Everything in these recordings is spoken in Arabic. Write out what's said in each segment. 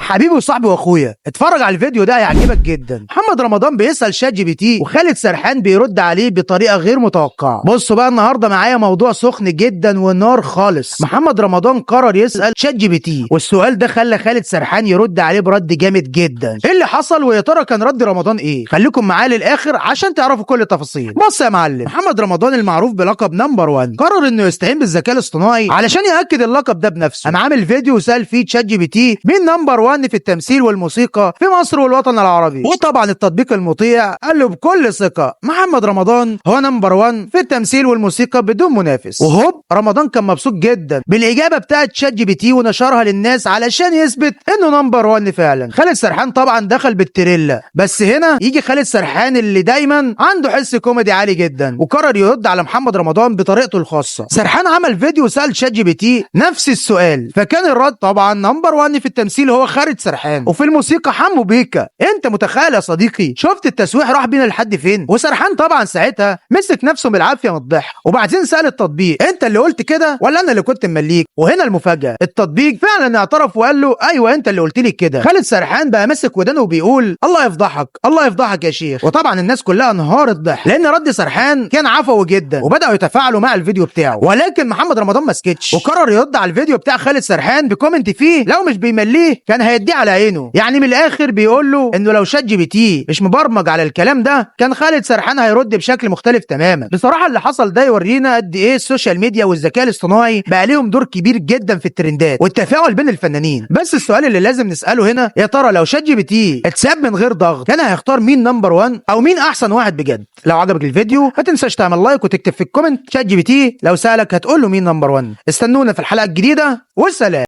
حبيبي وصاحبي واخويا، اتفرج على الفيديو ده هيعجبك جدا. محمد رمضان بيسأل شات جي بي تي وخالد سرحان بيرد عليه بطريقة غير متوقعة. بصوا بقى النهارده معايا موضوع سخن جدا ونار خالص. محمد رمضان قرر يسأل شات جي بي تي، والسؤال ده خلى خالد سرحان يرد عليه برد جامد جدا. ايه اللي حصل ويا ترى كان رد رمضان ايه؟ خليكم معايا للاخر عشان تعرفوا كل التفاصيل. بص يا معلم، محمد رمضان المعروف بلقب نمبر 1 قرر انه يستعين بالذكاء الاصطناعي علشان يأكد اللقب ده بنفسه. قام عامل فيديو وسأل فيه شات جي بي تي مين نمبر 1 في التمثيل والموسيقى في مصر والوطن العربي، وطبعا التطبيق المطيع قال له بكل ثقة محمد رمضان هو نمبر 1 في التمثيل والموسيقى بدون منافس. وهوب رمضان كان مبسوط جدا بالإجابة بتاعت شات جي بي تي ونشرها للناس علشان يثبت انه نمبر 1 فعلا. خالد سرحان طبعا دخل بالتريلا، بس هنا يجي خالد سرحان اللي دايما عنده حس كوميدي عالي جدا وقرر يرد على محمد رمضان بطريقته الخاصة. سرحان عمل فيديو سأل شات جي بي تي نفس السؤال، فكان الرد طبعا نمبر 1 في التمثيل هو خالد سرحان، وفي الموسيقى حمو بيكا. انت متخيل يا صديقي؟ شفت التسويح راح بينا لحد فين؟ وسرحان طبعا ساعتها مسك نفسه بالعافيه من الضحك، وبعدين سأل التطبيق انت اللي قلت كده ولا انا اللي كنت ممليك؟ وهنا المفاجاه، التطبيق فعلا اعترف وقال له ايوه انت اللي قلت لي كده. خالد سرحان بقى ماسك ودانه وبيقول الله يفضحك الله يفضحك يا شيخ، وطبعا الناس كلها انهارت ضحك لان رد سرحان كان عفوي جدا وبداوا يتفاعلوا مع الفيديو بتاعه. ولكن محمد رمضان ما سكتش وقرر يرد على الفيديو بتاع خالد سرحان بكومنت فيه لو مش بيمليه كان هيديه على عينه. يعني من الاخر بيقول له انه لو شات جي بي تي مش مبرمج على الكلام ده كان خالد سرحان هيرد بشكل مختلف تماما. بصراحه اللي حصل ده يورينا قد ايه السوشيال ميديا والذكاء الاصطناعي بقى ليهم دور كبير جدا في الترندات والتفاعل بين الفنانين. بس السؤال اللي لازم نساله هنا، يا ترى لو شات جي بي تي اتساب من غير ضغط كان هيختار مين نمبر 1 او مين احسن واحد بجد؟ لو عجبك الفيديو ما تنساش تعمل لايك وتكتب في الكومنت شات جي بي تي لو سالك هتقول له مين نمبر 1. استنونا في الحلقه الجديده والسلام.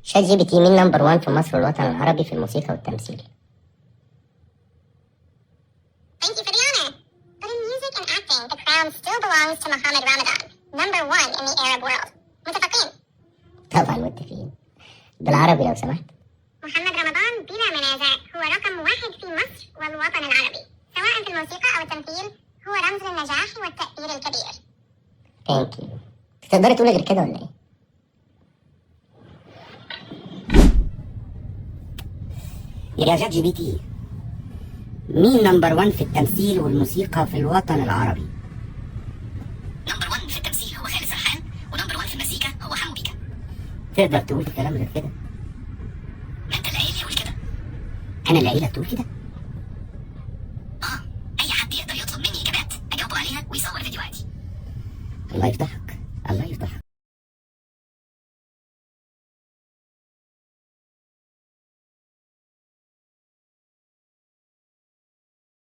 شات جي بي تي مين نمبر 1 في مصر والوطن العربي في الموسيقى والتمثيل؟ Thank you for the honor. But in music and acting, the crown still belongs to Mohammed Ramadan, number 1 in the Arab world. متفقين؟ طبعا متفقين. بالعربي لو سمحت. محمد رمضان بلا منازع هو رقم 1 في مصر والوطن العربي، سواء في الموسيقى أو التمثيل هو رمز للنجاح والتأثير الكبير. ثانك يو. تقدري تقولي غير كده ولا ايه؟ يا شات جي بي تي مين نمبر 1 في التمثيل والموسيقى في الوطن العربي؟ نمبر 1 في التمثيل هو خالد سرحان، ونمبر 1 في المزيكا هو حمو بيكا. تقدر تقول كلام غير كده؟ ما انت اللي قايل لي اقول كده. انا اللي قايلك تقول كده؟ اي حد يقدر يطلب مني اجابات اجاوبه عليها ويصور فيديو عادي. الله يفتح.